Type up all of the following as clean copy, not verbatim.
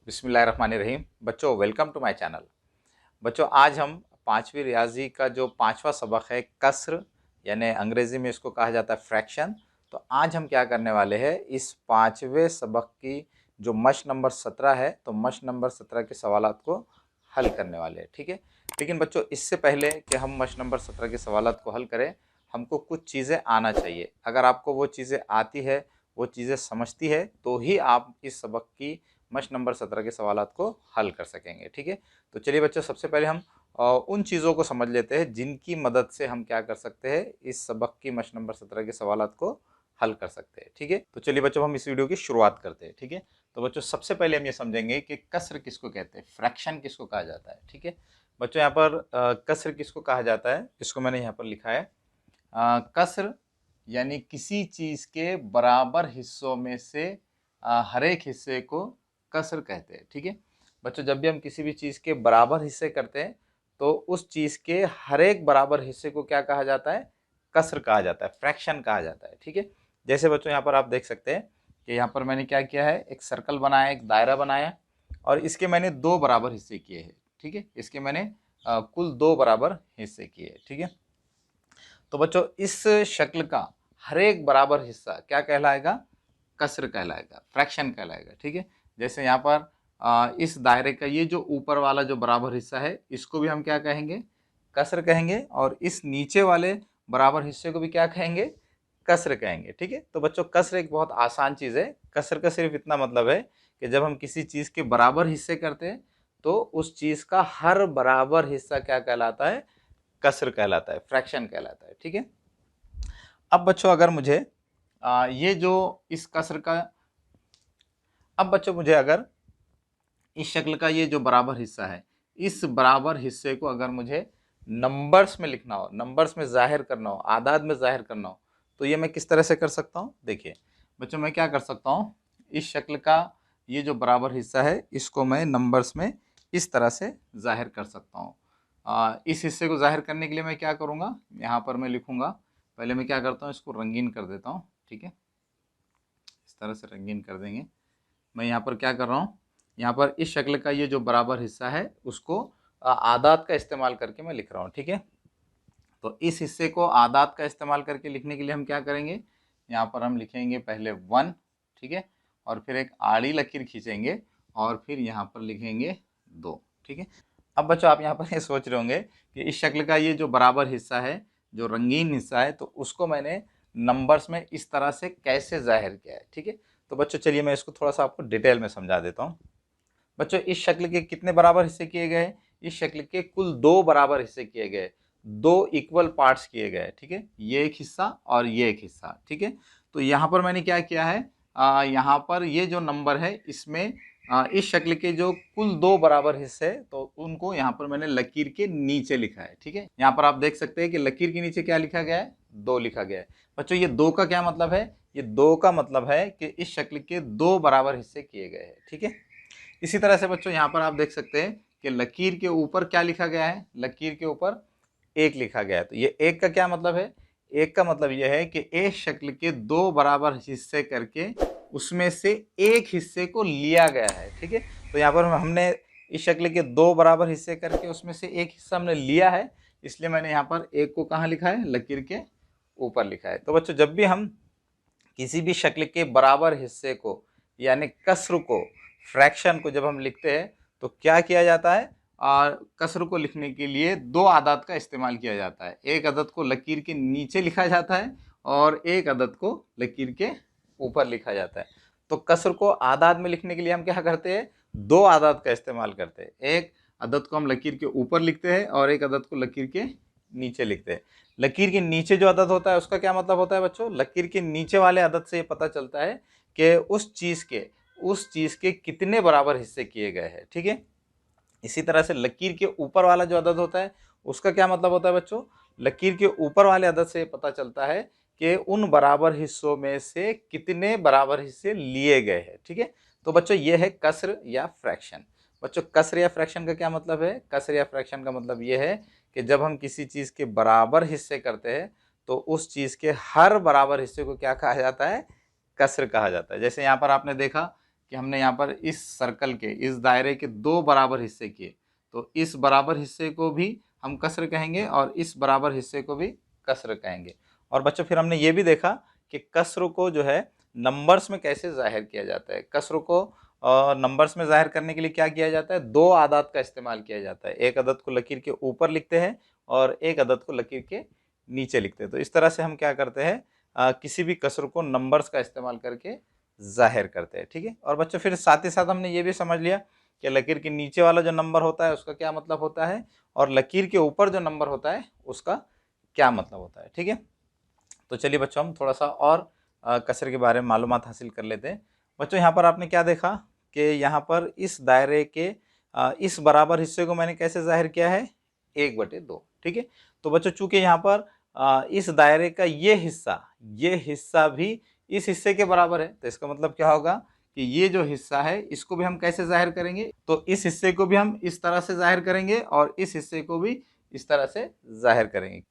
बिस्मिल्लाहिर्रहमानिर्रहीम। बच्चों, welcome to my channel. बच्चों, आज हम पाँचवीं रियाजी का जो पाँचवा सबक है कसर, यानी अंग्रेज़ी में इसको कहा जाता है फ्रैक्शन। तो आज हम क्या करने वाले हैं, इस पाँचवें सबक की जो मश्क नंबर 17 है, तो मश्क नंबर 17 के सवालात को हल करने वाले हैं। ठीक है, लेकिन बच्चों इससे पहले कि हम मश्क नंबर 17 के सवालात को हल करें, हमको कुछ चीज़ें आना चाहिए। अगर आपको वो चीज़ें आती है, वो चीज़ें समझती है, तो ही आप इस सबक की मश्क नंबर 17 के सवालात को हल कर सकेंगे। ठीक है, तो चलिए बच्चों, सबसे पहले हम उन चीज़ों को समझ लेते हैं जिनकी मदद से हम क्या कर सकते हैं, इस सबक की मश्क नंबर 17 के सवालात को हल कर सकते हैं। ठीक है, तो चलिए बच्चों, हम इस वीडियो की शुरुआत करते हैं। ठीक है, तो बच्चों सबसे पहले हम ये समझेंगे कि कसर किसको कहते हैं, फ्रैक्शन किसको कहा जाता है। ठीक है बच्चों, यहाँ पर कसर किसको कहा जाता है, इसको मैंने यहाँ पर लिखा है। कसर यानी किसी चीज़ के बराबर हिस्सों में से हर एक हिस्से को कसर कहते हैं। ठीक है बच्चों, जब भी हम किसी भी चीज़ के बराबर हिस्से करते हैं, तो उस चीज़ के हर एक बराबर हिस्से को क्या कहा जाता है, कसर कहा जाता है, फ्रैक्शन कहा जाता है। ठीक है, जैसे बच्चों यहाँ पर आप देख सकते हैं कि यहाँ पर मैंने क्या किया है, एक सर्कल बनाया, एक दायरा बनाया, और इसके मैंने दो बराबर हिस्से किए हैं। ठीक है, इसके मैंने कुल दो बराबर हिस्से किए। ठीक है, तो बच्चों इस शक्ल का हर एक बराबर हिस्सा क्या कहलाएगा, कसर कहलाएगा, फ्रैक्शन कहलाएगा। ठीक है, जैसे यहाँ पर इस दायरे का ये जो ऊपर वाला जो बराबर हिस्सा है, इसको भी हम क्या कहेंगे, कसर कहेंगे, और इस नीचे वाले बराबर हिस्से को भी क्या कहेंगे, कसर कहेंगे। ठीक है, तो बच्चों कसर एक बहुत आसान चीज़ है। कसर का सिर्फ इतना मतलब है कि जब हम किसी चीज़ के बराबर हिस्से करते हैं, तो उस चीज़ का हर बराबर हिस्सा क्या कहलाता है, कसर कहलाता है, फ्रैक्शन कहलाता है। ठीक है, अब बच्चों अगर मुझे ये जो इस कसर का, अब बच्चों मुझे अगर इस शक्ल का ये जो बराबर हिस्सा है, इस बराबर हिस्से को अगर मुझे नंबर्स में लिखना हो, नंबर्स में जाहिर करना हो, आदाद में जाहिर करना हो, तो ये मैं किस तरह से कर सकता हूँ। देखिए बच्चों, मैं क्या कर सकता हूँ, इस शक्ल का ये जो बराबर हिस्सा है, इसको मैं नंबर्स में इस तरह से जाहिर कर सकता हूँ। इस हिस्से को जाहिर करने के लिए मैं क्या करूँगा, यहाँ पर मैं लिखूँगा, पहले मैं क्या करता हूँ, इसको रंगीन कर देता हूँ। ठीक है, इस तरह से रंगीन कर देंगे। मैं यहाँ पर क्या कर रहा हूँ, यहाँ पर इस शक्ल का ये जो बराबर हिस्सा है, उसको आदाद का इस्तेमाल करके मैं लिख रहा हूँ। ठीक है, तो इस हिस्से को आदाद का इस्तेमाल करके लिखने के लिए हम क्या करेंगे, यहाँ पर हम लिखेंगे पहले 1। ठीक है, और फिर एक आड़ी लकीर खींचेंगे, और फिर यहाँ पर लिखेंगे 2। ठीक है, अब बच्चों आप यहाँ पर ये सोच रहे होंगे कि इस शक्ल का ये जो बराबर हिस्सा है, जो रंगीन हिस्सा है, तो उसको मैंने नंबर्स में इस तरह से कैसे जाहिर किया है। ठीक है, तो बच्चों चलिए मैं इसको थोड़ा सा आपको डिटेल में समझा देता हूँ। बच्चों इस शक्ल के कितने बराबर हिस्से किए गए, इस शक्ल के कुल दो बराबर हिस्से किए गए, दो इक्वल पार्ट्स किए गए। ठीक है, ये एक हिस्सा और ये एक हिस्सा। ठीक है, तो यहाँ पर मैंने क्या किया है, यहाँ पर ये जो नंबर है, इसमें इस शक्ल के जो कुल दो बराबर हिस्से, तो उनको यहाँ पर मैंने लकीर के नीचे लिखा है। ठीक है, यहाँ पर आप देख सकते हैं कि लकीर के नीचे क्या लिखा गया है, 2 लिखा गया है। बच्चों ये 2 का क्या मतलब है, ये 2 का मतलब है कि इस शक्ल के दो बराबर हिस्से किए गए हैं। ठीक है, इसी तरह से बच्चों यहाँ पर आप देख सकते हैं कि लकीर के ऊपर क्या लिखा गया है, लकीर के ऊपर 1 लिखा गया है। तो ये 1 का क्या मतलब है, 1 का मतलब यह है कि एक शक्ल के दो बराबर हिस्से करके उसमें से एक हिस्से को लिया गया है। ठीक है, तो यहाँ पर हमने इस शक्ल के दो बराबर हिस्से करके उसमें से एक हिस्सा हमने लिया है, इसलिए मैंने यहाँ पर 1 को कहाँ लिखा है, लकीर के ऊपर लिखा है। तो बच्चों जब भी हम किसी भी शक्ल के बराबर हिस्से को, यानी कसर को, फ्रैक्शन को जब हम लिखते हैं, तो क्या किया जाता है, और कसर को लिखने के लिए दो आदद का इस्तेमाल किया जाता है। एक अदद को लकीर के नीचे लिखा जाता है, और एक अदद को लकीर के ऊपर लिखा जाता है। तो कसर को आदाद में लिखने के लिए हम क्या करते हैं, दो आदाद का इस्तेमाल करते हैं। एक अदद को हम लकीर के ऊपर लिखते हैं, और एक अदद को लकीर के नीचे लिखते हैं। लकीर के नीचे जो अदद होता है, उसका क्या मतलब होता है बच्चों, लकीर के नीचे वाले अदद से ये पता चलता है कि उस चीज़ के कितने बराबर हिस्से किए गए हैं। ठीक है, इसी तरह से लकीर के ऊपर वाला जो अदद होता है, उसका क्या मतलब होता है बच्चों, लकीर के ऊपर वाले अदद से पता चलता है कि उन बराबर हिस्सों में से कितने बराबर हिस्से लिए गए हैं। ठीक है, तो बच्चों ये है कसर या फ्रैक्शन। बच्चों कसर या फ्रैक्शन का क्या मतलब है, कसर या फ्रैक्शन का मतलब ये है कि जब हम किसी चीज़ के बराबर हिस्से करते हैं, तो उस चीज़ के हर बराबर हिस्से को क्या कहा जाता है, कसर कहा जाता है। जैसे यहाँ पर आपने देखा कि हमने यहाँ पर इस सर्कल के, इस दायरे के 2 बराबर हिस्से किए, तो इस बराबर हिस्से को भी हम कसर कहेंगे और इस बराबर हिस्से को भी कसर कहेंगे। और बच्चों फिर हमने ये भी देखा कि कसर को जो है नंबर्स में कैसे जाहिर किया जाता है। कसर को नंबर्स में जाहिर करने के लिए क्या किया जाता है, 2 आदात का इस्तेमाल किया जाता है। एक अदद को लकीर के ऊपर लिखते हैं और एक अदद को लकीर के नीचे लिखते हैं। तो इस तरह से हम क्या करते हैं, किसी भी कसर को नंबर्स का इस्तेमाल करके जाहिर करते हैं। ठीक है, और बच्चों फिर साथ ही साथ हमने ये भी समझ लिया कि लकीर के नीचे वाला जो नंबर होता है उसका क्या मतलब होता है और लकीर के ऊपर जो नंबर होता है उसका क्या मतलब होता है। ठीक है, तो चलिए बच्चों हम थोड़ा सा और कसर के बारे में मालूमात हासिल कर लेते हैं। बच्चों यहाँ पर आपने क्या देखा कि यहाँ पर इस दायरे के इस बराबर हिस्से को मैंने कैसे जाहिर किया है, 1/2। ठीक है, तो बच्चों चूंकि यहाँ पर इस दायरे का ये हिस्सा भी इस हिस्से के बराबर है, तो इसका मतलब क्या होगा कि ये जो हिस्सा है इसको भी हम कैसे जाहिर करेंगे, तो इस हिस्से को भी हम इस तरह से जाहिर करेंगे और इस हिस्से को भी इस तरह से जाहिर करेंगे।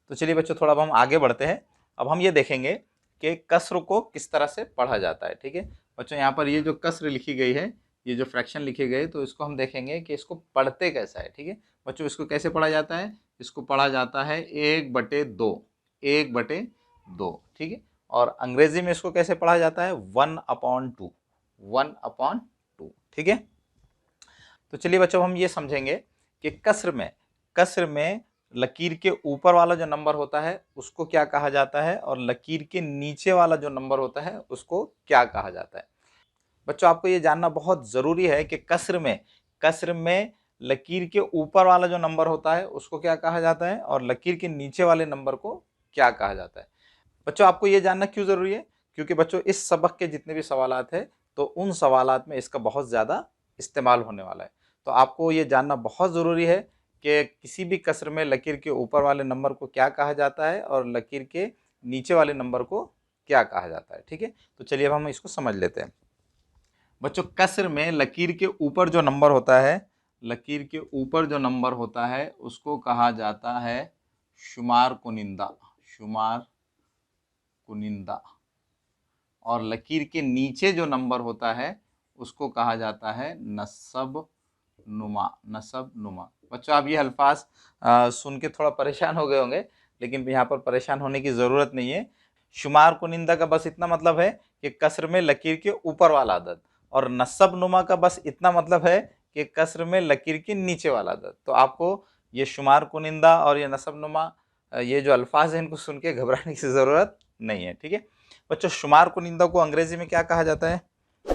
तो चलिए बच्चों थोड़ा अब हम आगे बढ़ते हैं। अब हम ये देखेंगे कि कसर को किस तरह से पढ़ा जाता है। ठीक है बच्चों, यहाँ पर ये जो कसर लिखी गई है, ये जो फ्रैक्शन लिखे गए, तो इसको हम देखेंगे कि इसको पढ़ते कैसा है। ठीक है बच्चों, इसको कैसे पढ़ा जाता है, इसको पढ़ा जाता है 1/2, 1/2। ठीक है, और अंग्रेजी में इसको कैसे पढ़ा जाता है, 1/2, 1/2। ठीक है, तो चलिए बच्चों हम ये समझेंगे कि कसर में लकीर के ऊपर वाला जो नंबर होता है उसको क्या कहा जाता है और लकीर के नीचे वाला जो नंबर होता है उसको क्या कहा जाता है। बच्चों आपको ये जानना बहुत ज़रूरी है कि कसर में लकीर के ऊपर वाला जो नंबर होता है उसको क्या कहा जाता है और लकीर के नीचे वाले नंबर को क्या कहा जाता है। बच्चों आपको ये जानना क्यों ज़रूरी है, क्योंकि बच्चों इस सबक के जितने भी सवालात हैं तो उन सवालात में इसका बहुत ज़्यादा इस्तेमाल होने वाला है। तो आपको ये जानना बहुत ज़रूरी है कि किसी भी कसर में लकीर के ऊपर वाले नंबर को क्या कहा जाता है और लकीर के नीचे वाले नंबर को क्या कहा जाता है। ठीक है, तो चलिए अब हम इसको समझ लेते हैं। बच्चों कसर में लकीर के ऊपर जो नंबर होता है, लकीर के ऊपर जो नंबर होता है उसको कहा जाता है शुमार कुनिंदा, शुमार कुनिंदा। और लकीर के नीचे जो नंबर होता है उसको कहा जाता है नसब नुमा, नसब नुमा। बच्चों आप ये अल्फाज सुन के थोड़ा परेशान हो गए होंगे, लेकिन यहाँ पर परेशान होने की ज़रूरत नहीं है। शुमार कुनिंदा का बस इतना मतलब है कि कसर में लकीर के ऊपर वाला अदद, और नसब नुमा का बस इतना मतलब है कि कसर में लकीर के नीचे वाला अदद। तो आपको ये शुमार कुनिंदा और ये नसब नुमा ये जो अल्फाज हैं इनको सुन के घबराने की ज़रूरत नहीं है। ठीक है बच्चों, शुमार कुनिंदा को अंग्रेजी में क्या कहा जाता है,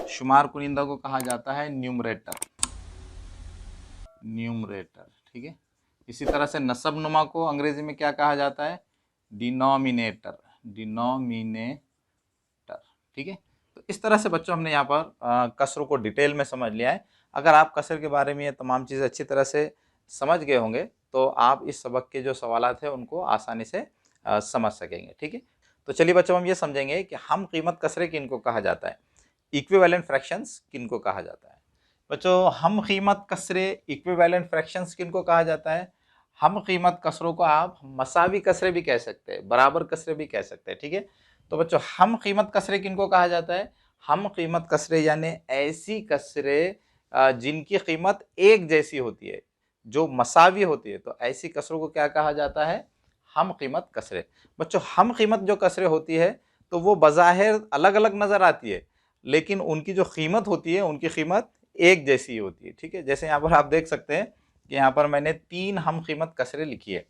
शुमार कुनिंदा को कहा जाता है न्यूमरेटर, न्यूमरेटर। ठीक है, इसी तरह से नसब नुमा को अंग्रेजी में क्या कहा जाता है, डिनोमिनेटर, डिनोमिनेटर। ठीक है, तो इस तरह से बच्चों हमने यहाँ पर कसरों को डिटेल में समझ लिया है। अगर आप कसर के बारे में ये तमाम चीज़ें अच्छी तरह से समझ गए होंगे तो आप इस सबक के जो सवालात हैं उनको आसानी से समझ सकेंगे। ठीक है, तो चलिए बच्चों हम ये समझेंगे कि हम कीमत कसरे किनको कहा जाता है, इक्विवेलेंट फ्रैक्शंस किनको कहा जाता है। बच्चों हम कीमत कसरे, इक्विवेलेंट फ्रैक्शंस किनको कहा जाता है, हम कीमत कसरों को आप मसावी कसरे भी कह सकते हैं, बराबर कसरे भी कह सकते हैं। ठीक है, तो बच्चों हम कीमत कसरे किनको कहा जाता है, हम कीमत कसरे यानी ऐसी कसरे जिनकी कीमत एक जैसी होती है, जो मसावी होती है, तो ऐसी कसरों को क्या कहा जाता है, हम कीमत कसरे। बच्चों हम कीमत जो कसरे होती है तो वो बज़ाहिर अलग अलग नज़र आती है, लेकिन उनकी जो कीमत होती है उनकी कीमत एक जैसी होती है। ठीक है, जैसे यहाँ पर आप देख सकते हैं कि यहाँ पर मैंने 3 हम कीमत कसरे लिखी है,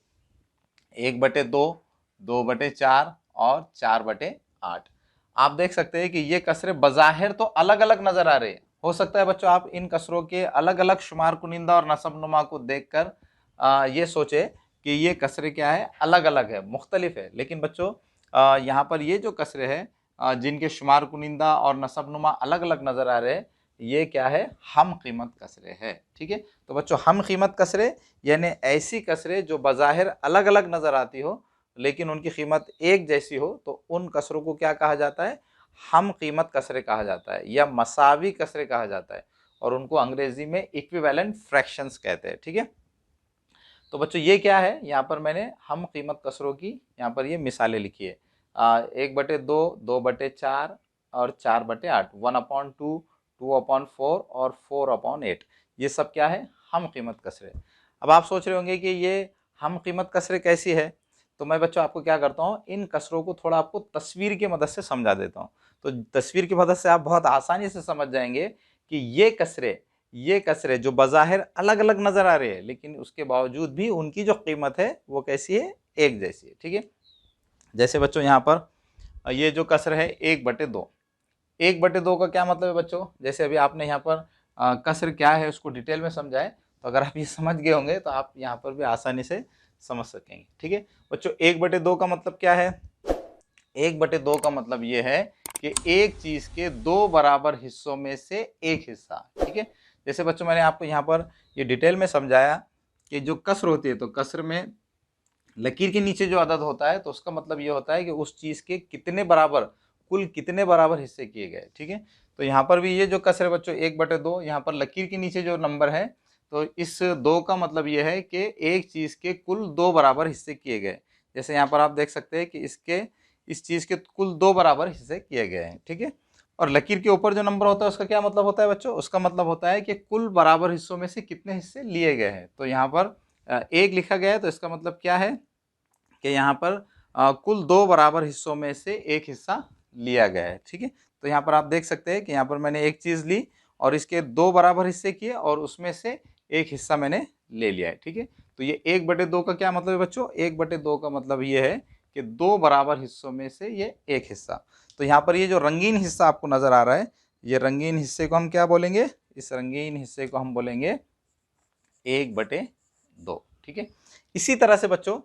1/2, 2/4 और 4/8। आप देख सकते हैं कि ये कसरे बज़ाहिर तो अलग अलग नज़र आ रहे हैं। हो सकता है बच्चों आप इन कसरों के अलग अलग शुमार कुनिंदा और नसब नुमा को देखकर ये सोचे कि ये कसरे क्या है, अलग अलग है, मुख्तलिफ है। लेकिन बच्चों यहाँ पर ये जो कसरे हैं जिनके शुमार कुनिंदा और नसब नुमा अलग अलग नज़र आ रहे हैं, ये क्या है, हम कीमत कसरे है। ठीक है, तो बच्चों हम कीमत कसरे यानी ऐसी कसरे जो बज़ाहिर अलग अलग नज़र आती हो लेकिन उनकी कीमत एक जैसी हो, तो उन कसरों को क्या कहा जाता है, हम कीमत कसरे कहा जाता है या मसावी कसरे कहा जाता है, और उनको अंग्रेजी में इक्विवेलेंट फ्रैक्शंस कहते हैं। ठीक है, तो बच्चों ये क्या है, यहाँ पर मैंने हम कीमत कसरों की यहाँ पर ये मिसालें लिखी है, 1/2, 2/4 और 4/8, 1/2, 2/4 और 4/8, ये सब क्या है, हम कीमत कसरे। अब आप सोच रहे होंगे कि ये हम कीमत कसरे कैसी है, तो मैं बच्चों आपको क्या करता हूँ, इन कसरों को थोड़ा आपको तस्वीर की मदद से समझा देता हूँ। तो तस्वीर की मदद से आप बहुत आसानी से समझ जाएंगे कि ये कसरे जो बज़ाहिर अलग अलग नजर आ रहे हैं, लेकिन उसके बावजूद भी उनकी जो कीमत है वो कैसी है, एक जैसी है। ठीक है, जैसे बच्चों यहाँ पर ये जो कसर है 1/2, 1/2 का क्या मतलब है बच्चों, जैसे अभी आपने यहाँ पर कसर क्या है उसको डिटेल में समझा है, तो अगर आप ये समझ गए होंगे तो आप यहाँ पर भी आसानी से समझ सकेंगे। ठीक है बच्चों, 1/2 का मतलब क्या है, 1/2 का मतलब ये है कि एक चीज के दो बराबर हिस्सों में से एक हिस्सा। ठीक है, जैसे बच्चों मैंने आपको यहाँ पर ये डिटेल में समझाया कि जो कसर होती है, तो कसर में लकीर के नीचे जो अदद होता है, तो उसका मतलब ये होता है कि उस चीज के कितने बराबर, कुल कितने बराबर हिस्से किए गए। ठीक है, तो यहाँ पर भी ये जो कसर है बच्चों 1/2, यहाँ पर लकीर के नीचे जो नंबर है, तो इस 2 का मतलब ये है कि एक चीज के कुल 2 बराबर हिस्से किए गए। जैसे यहाँ पर आप देख सकते हैं कि इस चीज के कुल 2 बराबर हिस्से किए गए हैं। ठीक है, और लकीर के ऊपर जो नंबर होता है उसका क्या मतलब होता है बच्चों, उसका मतलब होता है कि कुल बराबर हिस्सों में से कितने हिस्से लिए गए हैं। तो यहाँ पर 1 लिखा गया है, तो इसका मतलब क्या है कि यहाँ पर कुल 2 बराबर हिस्सों में से एक हिस्सा लिया गया है। ठीक है, तो यहाँ पर आप देख सकते हैं कि यहाँ पर मैंने एक चीज़ ली और इसके 2 बराबर हिस्से किए और उसमें से एक हिस्सा मैंने ले लिया है। ठीक है, तो ये 1/2 का क्या मतलब है बच्चों, 1/2 का मतलब ये है कि 2 बराबर हिस्सों में से ये एक हिस्सा। तो यहाँ पर ये जो रंगीन हिस्सा आपको नजर आ रहा है, ये रंगीन हिस्से को हम क्या बोलेंगे, इस रंगीन हिस्से को हम बोलेंगे 1/2। ठीक है, इसी तरह से बच्चों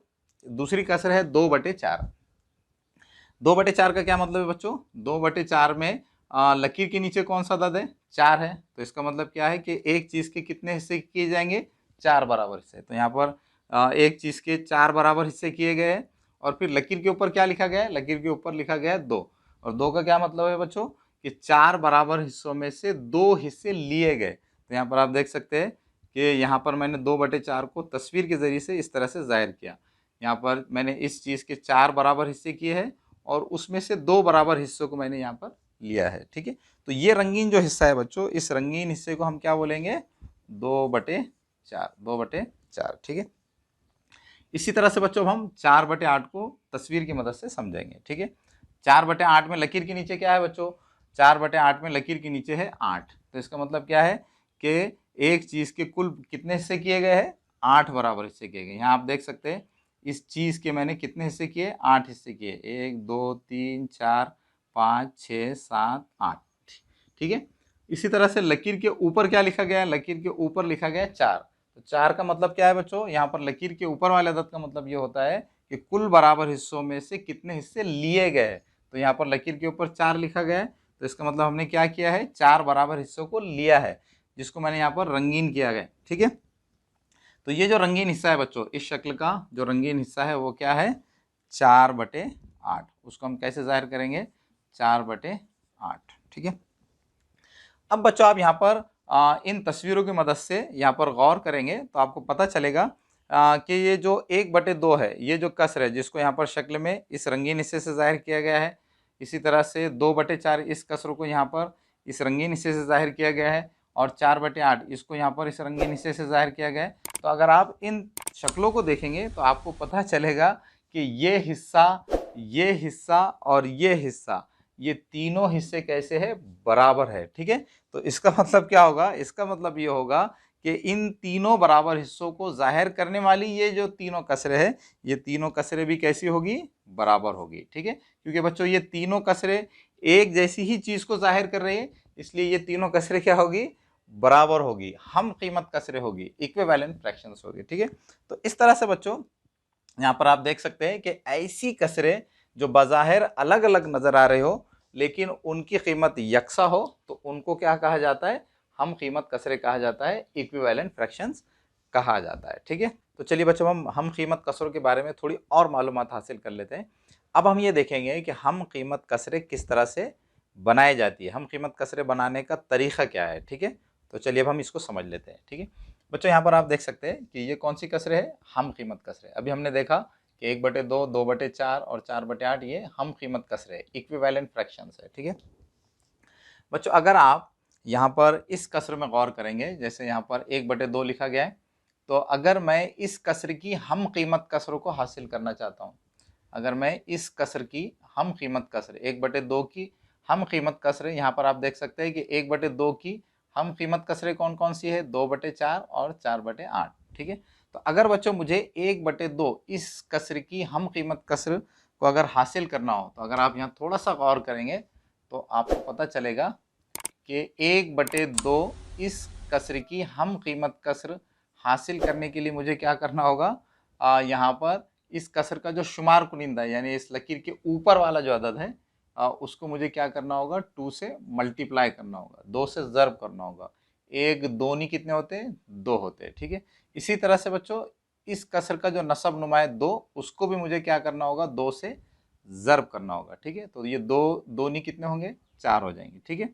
दूसरी कसर है 2/4। 2/4 का क्या मतलब है बच्चों, 2/4 में लकीर के नीचे कौन सा अदद है, 4 है। तो इसका मतलब क्या है कि एक चीज के कितने हिस्से किए जाएंगे, 4 बराबर हिस्से। तो यहाँ पर एक चीज के 4 बराबर हिस्से किए गए हैं, और फिर लकीर के ऊपर क्या लिखा गया है, लकीर के ऊपर लिखा गया है 2। और 2 का क्या मतलब है बच्चों, कि 4 बराबर हिस्सों में से 2 हिस्से लिए गए। तो यहाँ पर आप देख सकते हैं कि यहाँ पर मैंने 2/4 को तस्वीर के जरिए से इस तरह से जाहिर किया। यहाँ पर मैंने इस चीज़ के 4 बराबर हिस्से किए हैं और उसमें से 2 बराबर हिस्सों को मैंने यहाँ पर लिया है। ठीक है, तो ये रंगीन जो हिस्सा है बच्चों, इस रंगीन हिस्से को हम क्या बोलेंगे, 2/4, 2/4। ठीक है, इसी तरह से बच्चों हम 4/8 को तस्वीर की मदद से समझेंगे। ठीक है, 4/8 में लकीर के नीचे क्या है बच्चों, 4/8 में लकीर के नीचे है 8। तो इसका मतलब क्या है कि एक चीज के कुल कितने हिस्से किए गए हैं, 8 बराबर हिस्से किए गए। यहाँ आप देख सकते हैं इस चीज के मैंने कितने हिस्से किए, 8 हिस्से किए, 1 2 3 4 5 6 7 8। ठीक है, इसी तरह से लकीर के ऊपर क्या लिखा गया है, लकीर के ऊपर लिखा गया है 4। तो 4 का मतलब क्या है बच्चों, यहाँ पर लकीर के ऊपर वाले अदद का मतलब ये होता है कि कुल बराबर हिस्सों में से कितने हिस्से लिए गए। तो यहाँ पर लकीर के ऊपर 4 लिखा गया है, तो इसका मतलब हमने क्या किया है, 4 बराबर हिस्सों को लिया है, जिसको मैंने यहाँ पर रंगीन किया गया। ठीक है, तो ये जो रंगीन हिस्सा है बच्चों, इस शक्ल का जो रंगीन हिस्सा है वो क्या है, 4/8। उसको हम कैसे जाहिर करेंगे, 4/8। ठीक है, अब बच्चों आप यहाँ पर इन तस्वीरों की मदद से यहाँ पर गौर करेंगे तो आपको पता चलेगा कि ये जो 1/2 है, ये जो कसर है जिसको यहाँ पर शक्ल में इस रंगीन हिस्से से जाहिर किया गया है, इसी तरह से 2/4 इस कसर को यहाँ पर इस रंगीन हिस्से से जाहिर किया गया है, और 4/8 इसको यहाँ पर इस रंगीन हिस्से से जाहिर किया गया है। तो अगर आप इन शक्लों को देखेंगे तो आपको पता चलेगा कि ये हिस्सा और ये हिस्सा, ये तीनों हिस्से कैसे है, बराबर है। ठीक है, तो इसका मतलब क्या होगा, इसका मतलब ये होगा कि इन तीनों बराबर हिस्सों को जाहिर करने वाली ये जो तीनों कसरे हैं, ये तीनों कसरे भी कैसी होगी, बराबर होगी। ठीक है, क्योंकि बच्चों ये तीनों कसरे एक जैसी ही चीज को जाहिर कर रही है, इसलिए ये तीनों कसरे क्या होगी, बराबर होगी, हम कीमत कसरे होगी, इक्विवेलेंट फ्रैक्शंस होगी। ठीक है, तो इस तरह से बच्चों यहाँ पर आप देख सकते हैं कि ऐसी कसरे जो बज़ाहिर अलग अलग नजर आ रहे हो लेकिन उनकी कीमत यकसा हो, तो उनको क्या कहा जाता है, हम कीमत कसरे कहा जाता है, इक्विवेलेंट फ्रैक्शंस कहा जाता है। ठीक है, तो चलिए बच्चों हम कीमत कसरों के बारे में थोड़ी और मालूमात हासिल कर लेते हैं। अब हम ये देखेंगे कि हम कीमत कसरे किस तरह से बनाई जाती है, हम कीमत कसरे बनाने का तरीका क्या है। ठीक है, तो चलिए अब हम इसको समझ लेते हैं। ठीक है बच्चों, यहाँ पर आप देख सकते हैं कि ये कौन सी कसरे है, हम कीमत कसरे। अभी हमने देखा कि 1/2, 2/4 और 4/8 ये हम कीमत कसरे, इक्विवेलेंट फ्रैक्शंस है। ठीक है बच्चों, अगर आप यहाँ पर इस कसर में गौर करेंगे, जैसे यहाँ पर 1/2 लिखा गया है, तो अगर मैं इस कसर की हम कीमत कसर को हासिल करना चाहता हूँ, अगर मैं इस कसर की हम कीमत कसर 1/2 की हम कीमत कसर, यहाँ पर आप देख सकते हैं कि 1/2 की हम कीमत कसरें कौन कौन सी है, 2/4 और 4/8, ठीक है। तो अगर बच्चों मुझे 1/2 इस कसर की हम कीमत कसर को अगर हासिल करना हो, तो अगर आप यहाँ थोड़ा सा गौर करेंगे तो आपको पता चलेगा कि 1/2 इस कसर की हम कीमत कसर हासिल करने के लिए मुझे क्या करना होगा, यहाँ पर इस कसर का जो शुमार कुनिंदा है, यानी इस लकीर के ऊपर वाला जो अदद है, उसको मुझे क्या करना होगा, 2 से मल्टीप्लाई करना होगा, 2 से ज़र्ब करना होगा। 1 दूनी कितने होते हैं, 2 होते हैं, ठीक है। इसी तरह से बच्चों इस कसर का जो नसब नुमा है 2, उसको भी मुझे क्या करना होगा, 2 से ज़र्ब करना होगा, ठीक है। तो ये 2 दूनी कितने होंगे, 4 हो जाएंगे, ठीक है।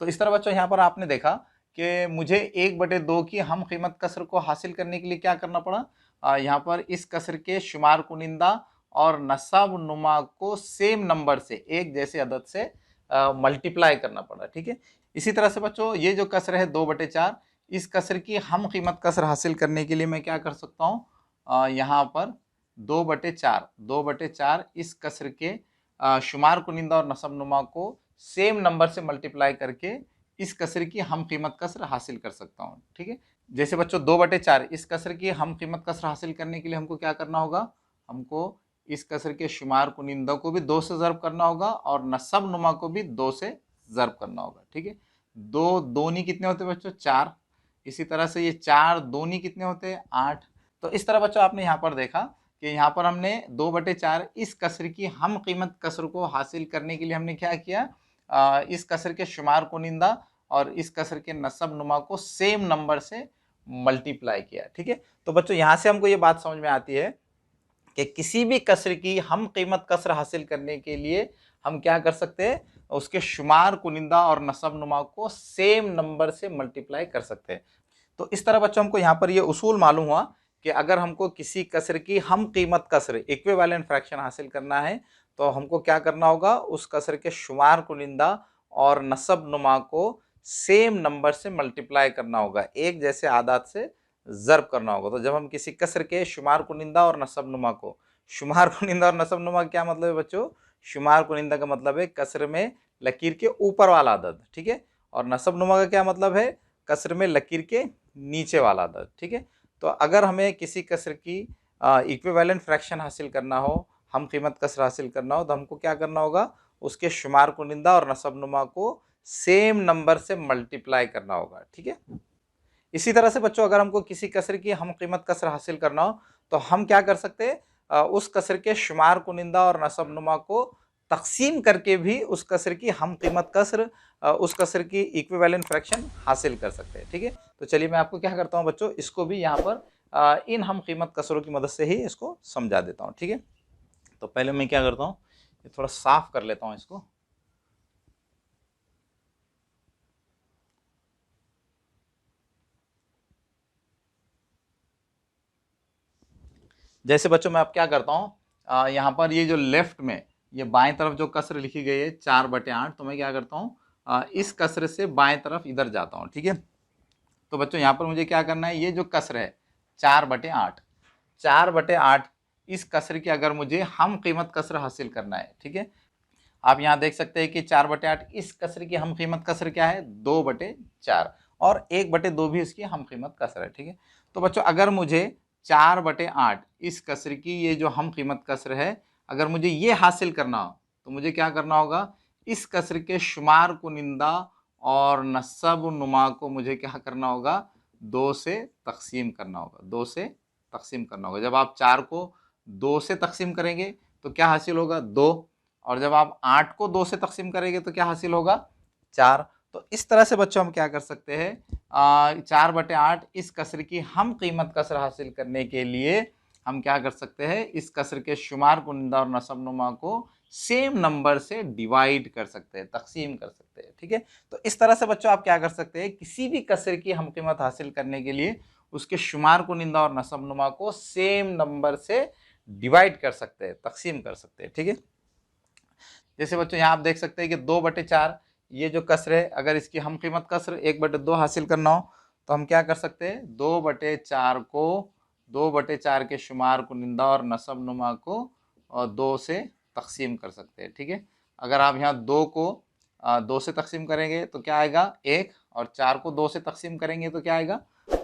तो इस तरह बच्चों यहाँ पर आपने देखा कि मुझे 1/2 की हम कीमत कसर को हासिल करने के लिए क्या करना पड़ा, यहाँ पर इस कसर के शुमार कुनिंदा और नसब नुमा को सेम नंबर से, एक जैसे अदद से मल्टीप्लाई करना पड़ा, ठीक है। इसी तरह से बच्चों ये जो कसर है 2/4, इस कसर की हम कीमत कसर हासिल करने के लिए मैं क्या कर सकता हूँ, यहाँ पर 2/4 इस कसर के शुमार कुनिंदा और नसब नुमा को सेम नंबर से मल्टीप्लाई करके इस कसर की हम कीमत कसर हासिल कर सकता हूँ, ठीक है। जैसे बच्चों 2/4 इस कसर की हम कीमत कसर हासिल करने के लिए हमको क्या करना होगा, हमको इस कसर के शुमार कुनिंदा को भी 2 से ज़र्ब करना होगा और नसब नुमा को भी 2 से ज़र्ब करना होगा, ठीक है। 2 दूनी कितने होते हैं बच्चों, 4। इसी तरह से ये 4 दूनी कितने होते हैं, 8। तो इस तरह बच्चों आपने यहाँ पर देखा कि यहाँ पर हमने 2/4 इस कसर की हम कीमत कसर को हासिल करने के लिए हमने क्या किया, इस कसर के शुमार कुनिंदा और इस कसर के नसब नुमा को सेम नंबर से मल्टीप्लाई किया, ठीक है। तो बच्चों यहाँ से हमको ये बात समझ में आती है कि किसी भी कसर की हम कीमत कसर हासिल करने के लिए हम क्या कर सकते हैं, उसके शुमार कुनिंदा और नसब नुमा को सेम नंबर से मल्टीप्लाई कर सकते हैं। तो इस तरह बच्चों हमको यहाँ पर ये उसूल मालूम हुआ कि अगर हमको किसी कसर की हम कीमत कसर इक्विवेलेंट फ्रैक्शन हासिल करना है, तो हमको क्या करना होगा, उस कसर के शुमार कुनिंदा और नसब नुमा को सेम नंबर से मल्टीप्लाई करना होगा, एक जैसे आदात से ज़र्ब करना होगा। तो जब हम किसी कसर के शुमार कुनिंदा और नसब नुमा को, शुमार कुनिंदा और नसब नुमा क्या मतलब है बच्चों, शुमार कुनिंदा का मतलब है कसर में लकीर के ऊपर वाला अदद, ठीक है, और नसब नुमा का क्या मतलब है, कसर में लकीर के नीचे वाला अदद, ठीक है। तो अगर हमें किसी कसर की इक्विवेलेंट फ्रैक्शन हासिल करना हो, हम कीमत कसर हासिल करना हो, तो हमको क्या करना होगा, उसके शुमार कुनिंदा और नसब नुमा को सेम नंबर से मल्टीप्लाई करना होगा, ठीक है। इसी तरह से बच्चों अगर हमको किसी कसर की हम कीमत कसर हासिल करना हो, तो हम क्या कर सकते हैं, उस कसर के शुमार कुनिंदा और नसब नुमा को तकसीम करके भी उस कसर की हम कीमत कसर, उस कसर की इक्विवेलेंट फ्रैक्शन हासिल कर सकते हैं, ठीक है। तो चलिए मैं आपको क्या करता हूँ बच्चों, इसको भी यहाँ पर इन हम कीमत कसरों की मदद से ही इसको समझा देता हूँ, ठीक है। तो पहले मैं क्या करता हूँ, ये थोड़ा साफ कर लेता हूँ इसको। जैसे बच्चों मैं अब क्या करता हूँ, यहाँ पर ये जो लेफ्ट में ये बाएं तरफ जो कसर लिखी गई है 4/8, तो मैं क्या करता हूँ, इस कसर से बाएं तरफ इधर जाता हूँ, ठीक है। तो बच्चों यहाँ पर मुझे क्या करना है, ये जो कसर है 4/8, 4/8 इस कसर की अगर मुझे हम कीमत कसर हासिल करना है, ठीक है। आप यहाँ देख सकते हैं कि 4/8 इस कसर की हम कीमत कसर क्या है, 2/4, और 1/2 भी इसकी हम कीमत कसर है, ठीक है। तो बच्चों अगर मुझे 4/8 इस कसर की ये जो हम कीमत कसर है, अगर मुझे ये हासिल करना हो, तो मुझे क्या करना होगा, इस कसर के शुमार कुनिंदा और नसब नुमा को मुझे क्या करना होगा, 2 से तकसीम करना होगा, 2 से तकसीम करना होगा। जब आप 4 को 2 से तकसीम करेंगे तो क्या हासिल होगा, 2, और जब आप 8 को 2 से तकसीम करेंगे तो क्या हासिल होगा, 4। तो इस तरह से बच्चों हम क्या कर सकते हैं, 4/8 इस कसर की हम कीमत कसर हासिल करने के लिए हम क्या कर सकते हैं, इस कसर के शुमार कुनिंदा और नसब नुमा को सेम नंबर से डिवाइड कर सकते हैं, तकसीम कर सकते हैं, ठीक है। तो इस तरह से बच्चों आप क्या कर सकते हैं, किसी भी कसर की हम कीमत हासिल करने के लिए उसके शुमार कुनिंदा और नसब नुमा को सेम नंबर से डिवाइड कर सकते हैं, तकसीम कर सकते हैं, ठीक है। जैसे बच्चों यहाँ आप देख सकते हैं कि 2/4 ये जो कसर है, अगर इसकी हम कीमत कसर 1/2 हासिल करना हो तो हम क्या कर सकते हैं, 2/4 को 2/4 के शुमार कुनिंदा और नसब नुमा को 2 से तकसीम कर सकते हैं। ठीक है, अगर आप यहाँ 2 को 2 से तकसीम करेंगे तो क्या आएगा 1, और 4 को 2 से तकसीम करेंगे तो क्या आएगा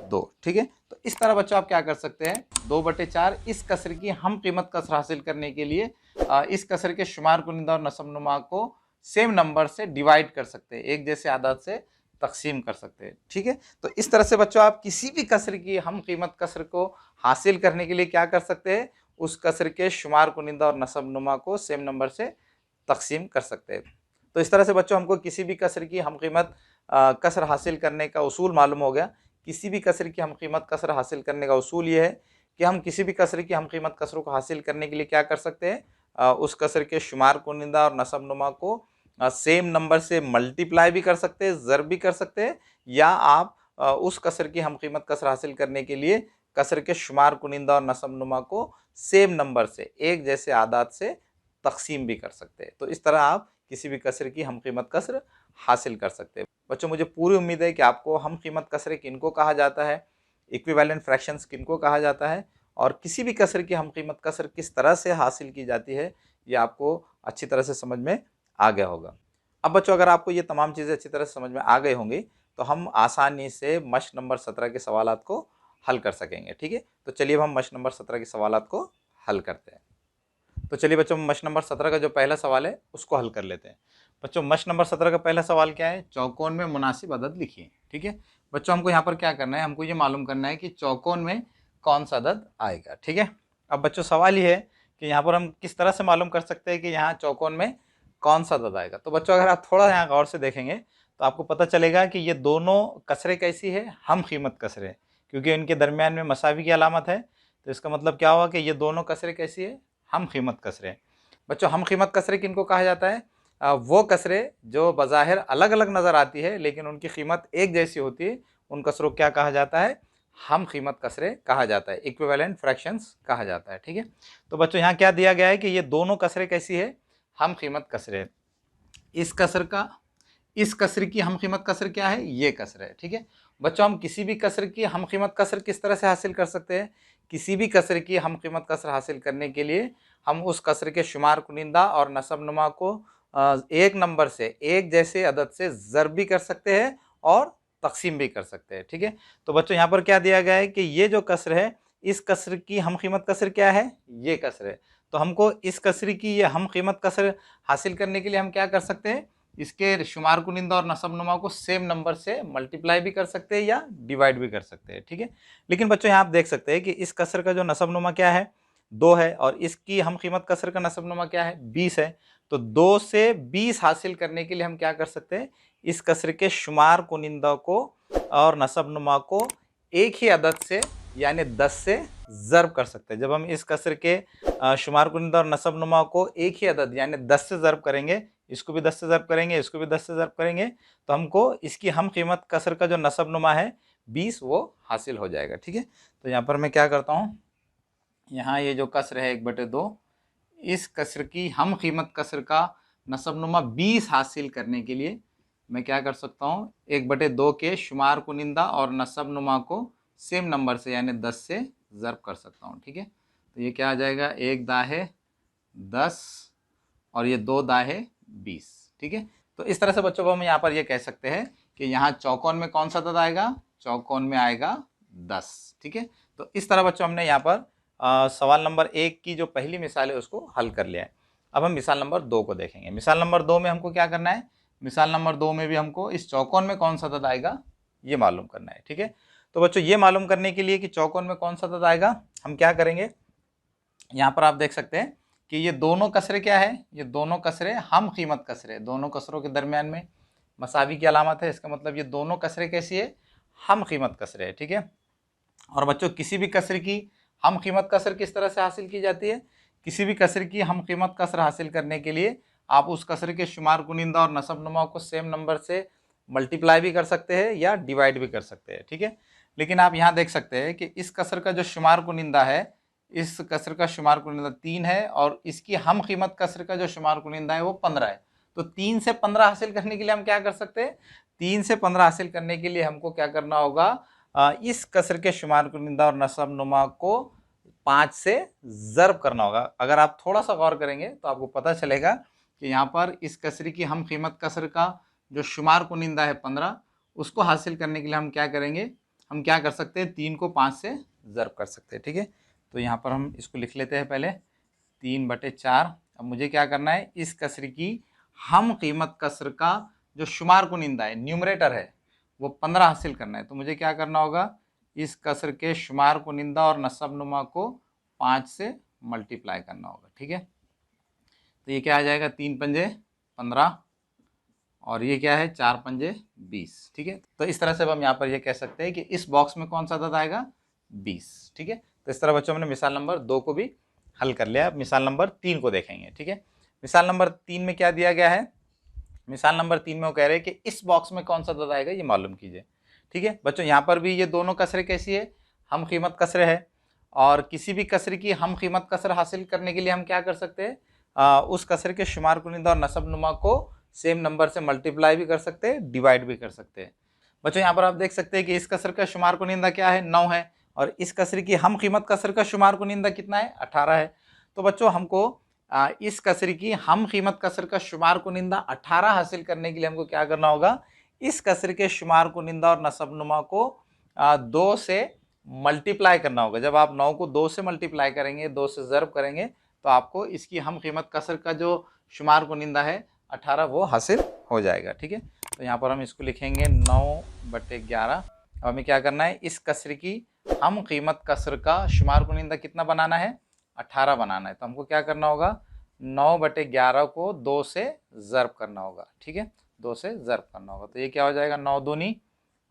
2। ठीक है, तो इस तरह बच्चों आप क्या कर सकते हैं, 2/4 इस कसर की हम कीमत कसर हासिल करने के लिए इस कसर के शुमार कुनिंदा और नसब नुमा को सेम नंबर से डिवाइड कर सकते हैं, एक जैसे आदत से तकसीम कर सकते हैं। ठीक है, तो इस तरह से बच्चों आप किसी भी कसर की हम कीमत कसर को हासिल करने के लिए क्या कर सकते हैं, उस कसर के शुमार कुनिंदा और नसब नुमा को सेम नंबर से तकसीम कर सकते हैं। तो इस तरह से बच्चों हमको किसी भी कसर की हम कीमत कसर हासिल करने का उसूल मालूम हो गया। किसी भी कसर की हम कीमत कसर हासिल करने का उसूल ये है कि हम किसी भी कसर की हम कीमत कसरों को हासिल करने के लिए क्या कर सकते हैं, उस कसर के शुमार कुनिंदा और नसब नुमा को सेम नंबर से मल्टीप्लाई भी कर सकते हैं, ज़र्ब भी कर सकते हैं, या आप उस कसर की हम कीमत कसर हासिल करने के लिए कसर के शुमार कुनिंदा और नसब नुमा को सेम नंबर से एक जैसे आदात से तकसीम भी कर सकते हैं। तो इस तरह आप किसी भी कसर की हम कीमत कसर हासिल कर सकते हैं। बच्चों मुझे पूरी उम्मीद है कि आपको हम कीमत कसर किनको कहा जाता है, इक्विवेलेंट फ्रैक्शंस किनको कहा जाता है, और किसी भी कसर की हम कीमत कसर किस तरह से हासिल की जाती है, ये आपको अच्छी तरह से समझ में आ गया होगा। अब बच्चों अगर आपको ये तमाम चीज़ें अच्छी तरह से समझ में आ गई होंगी तो हम आसानी से मश्क नंबर 17 के सवालात को हल कर सकेंगे। ठीक है, तो चलिए अब हम मश्क नंबर 17 के सवालात को हल करते हैं। तो चलिए बच्चों मश्क नंबर 17 का जो पहला सवाल है उसको हल कर लेते हैं। बच्चों मश्क नंबर 17 का पहला सवाल क्या है, चौकोन में मुनासिब अदद लिखिए। ठीक है बच्चों, हमको यहाँ पर क्या करना है, हमको ये मालूम करना है कि चौकोन में कौन सा अदद आएगा। ठीक है, अब बच्चों सवाल ये है कि यहाँ पर हम किस तरह से मालूम कर सकते हैं कि यहाँ चौकोन में कौन सा अदद आएगा। तो बच्चों अगर आप थोड़ा यहाँ गौर से देखेंगे तो आपको पता चलेगा कि ये दोनों कसरें कैसी है, हम कीमत कसरें, क्योंकि इनके दरमियान में मसावी की अलामत है। तो इसका मतलब क्या हुआ कि ये दोनों कसरें कैसी है, हम कीमत कसरें। बच्चों हम कीमत कसरें किनको कहा जाता है, वो कसरें जो बज़ाहिर अलग अलग नज़र आती है लेकिन उनकी कीमत एक जैसी होती है, उन कसरों को क्या कहा जाता है, हम कीमत कसरें कहा जाता है, इक्विवेलेंट फ्रैक्शंस कहा जाता है। ठीक है, तो बच्चों यहाँ क्या दिया गया है कि ये दोनों कसरें कैसी है, हम कीमत कसरें। इस कसर की हम कीमत कसर क्या है, ये कसर है। ठीक है बच्चों, हम किसी भी कसर की हम कीमत कसर किस तरह से हासिल कर सकते हैं, किसी भी कसर की हम कीमत कसर हासिल करने के लिए हम उस कसर के शुमार कुनिंदा और नसब नुमा को एक नंबर से एक जैसे अदद से ज़र्ब भी कर सकते हैं और तकसीम भी कर सकते हैं। ठीक है, तो बच्चों यहाँ पर क्या दिया गया है कि ये जो कसर है, इस कसर की हम कीमत कसर क्या है, ये कसर है। तो हमको इस कसर की ये हम कीमत कसर हासिल करने के लिए हम क्या कर सकते हैं, इसके शुमार कुनिंदा और नसब नुमा को सेम नंबर से मल्टीप्लाई भी कर सकते हैं या डिवाइड भी कर सकते हैं। ठीक है, लेकिन बच्चों यहाँ आप देख सकते हैं कि इस कसर का जो नसब नुमा क्या है, 2 है, और इसकी हम कीमत कसर का नसब नुमा क्या है, 20 है। तो 2 से 20 हासिल करने के लिए हम क्या कर सकते हैं, इस कसर के शुमार कुनिंदा को और नसब नुमा को एक ही अदद से यानी 10 से ज़र्ब कर सकते हैं। जब हम इस कसर के शुमार कुनिंदा और नसब नुमा को एक ही अदद यानी 10 से ज़र्ब करेंगे, इसको भी 10 से ज़र्ब करेंगे, इसको भी 10 से ज़र्ब करेंगे, तो हमको इसकी हम कीमत कसर का जो नसब नुमा है 20 वो हासिल हो जाएगा। ठीक है, तो यहाँ पर मैं क्या करता हूँ, यहाँ ये जो कसर है 1/2, इस कसर की हम कीमत कसर का नसब नुमा 20 हासिल करने के लिए मैं क्या कर सकता हूँ, 1/2 के शुमार कुनिंदा और नसब नुमा को सेम नंबर से यानी 10 से ज़र्ब कर सकता हूँ। ठीक है, तो ये क्या आ जाएगा, 1 दाहे 10 और ये 2 दाहे 20। ठीक है, तो इस तरह से बच्चों को हम यहाँ पर ये कह सकते हैं कि यहाँ चौकोन में कौन सा अदद आएगा, चौकोन में आएगा 10। ठीक है, तो इस तरह बच्चों हमने यहाँ पर सवाल नंबर 1 की जो पहली मिसाल है उसको हल कर लिया है। अब हम मिसाल नंबर 2 को देखेंगे। मिसाल नंबर 2 में हमको क्या करना है, मिसाल नंबर 2 में भी हमको इस चौकोन में कौन सा अदद आएगा ये मालूम करना है। ठीक है, तो बच्चों ये मालूम करने के लिए कि चौकोन में कौन सा अदद आएगा, हम क्या करेंगे, यहाँ पर आप देख सकते हैं कि ये दोनों कसरे क्या है, ये दोनों कसरे हम कीमत कसरे, दोनों कसरों के दरमियान में मसावी की अलामत है, इसका मतलब ये दोनों कसरे कैसी है, हम कीमत कसरे है। ठीक है, और बच्चों किसी भी कसर की हम कीमत कसर किस तरह से हासिल की जाती है, किसी भी कसर की हम कीमत कसर हासिल करने के लिए आप उस कसर के शुमार कुनिंदा और नसब नुमा को सेम नंबर से मल्टीप्लाई भी कर सकते हैं या डिवाइड भी कर सकते हैं। ठीक है, लेकिन आप यहाँ देख सकते हैं कि इस कसर का जो शुमार कुनिंदा है, इस कसर का शुमार कुनिंदा 3 है और इसकी हम कीमत कसर का जो शुमार कुनिंदा है वो 15 है। तो 3 से 15 हासिल करने के लिए हम क्या कर सकते हैं, 3 से 15 हासिल करने के लिए हमको क्या करना होगा, इस कसर के शुमार कुनिंदा और नसब नुमा को 5 से ज़र्ब करना होगा। अगर आप थोड़ा सा गौर करेंगे तो आपको पता चलेगा कि यहाँ पर इस कसर की हम कीमत कसर का जो शुमार कुनिंदा है 15, उसको हासिल करने के लिए हम क्या करेंगे, हम क्या कर सकते हैं, 3 को 5 से ज़र्ब कर सकते हैं। ठीक है, तो यहाँ पर हम इसको लिख लेते हैं पहले 3/4। अब मुझे क्या करना है, इस कसर की हम कीमत कसर का जो शुमार कुनिंदा है, न्यूमरेटर है, वो 15 हासिल करना है। तो मुझे क्या करना होगा, इस कसर के शुमार कुनिंदा और नसब नुमा को 5 से मल्टीप्लाई करना होगा। ठीक है, तो ये क्या आ जाएगा, 3 पंजे 15 और ये क्या है, 4 पंजे 20। ठीक है, तो इस तरह से अब हम यहाँ पर ये कह सकते हैं कि इस बॉक्स में कौन सा अदद आएगा, 20। ठीक है, तो इस तरह बच्चों हमने मिसाल नंबर 2 को भी हल कर लिया। अब मिसाल नंबर 3 को देखेंगे। ठीक है, मिसाल नंबर 3 में क्या दिया गया है, मिसाल नंबर 3 में वो कह रहे हैं कि इस बॉक्स में कौन सा अदद आएगा ये मालूम कीजिए। ठीक है बच्चों, यहाँ पर भी ये दोनों कसरे कैसी है, हम कीमत कसरे है, और किसी भी कसर की हम कीमत कसर हासिल करने के लिए हम क्या कर सकते हैं, उस कसर के शुमार कुनिंदा और नसब नुमा को सेम नंबर से मल्टीप्लाई भी कर सकते हैं, डिवाइड भी कर सकते हैं। बच्चों यहाँ पर आप देख सकते हैं कि इस कसर का शुमार कुनिंदा क्या है, 9 है, और इस कसर की हम कीमत कसर का शुमार कुनिंदा कितना है, 18 है। तो बच्चों हमको इस कसर की हम कीमत कसर का शुमार कुनिंदा 18 हासिल करने के लिए हमको क्या करना होगा, इस कसर के शुमार कुनिंदा और नसब नुमा को 2 से मल्टीप्लाई करना होगा। जब आप 9 को 2 से मल्टीप्लाई करेंगे, 2 से ज़र्ब करेंगे, तो आपको इसकी हम कीमत कसर का जो शुमार कुनिंदा है 18 वो हासिल हो जाएगा। ठीक है, तो यहाँ पर हम इसको लिखेंगे 9/11। अब हमें क्या करना है, इस कसर की हम कीमत कसर का शुमार कुनिंदा कितना बनाना है, 18 बनाना है। तो हमको क्या करना होगा, 9/11 को 2 से ज़र्ब करना होगा। ठीक है, 2 से ज़र्ब करना होगा, तो ये क्या हो जाएगा, 9 दूनी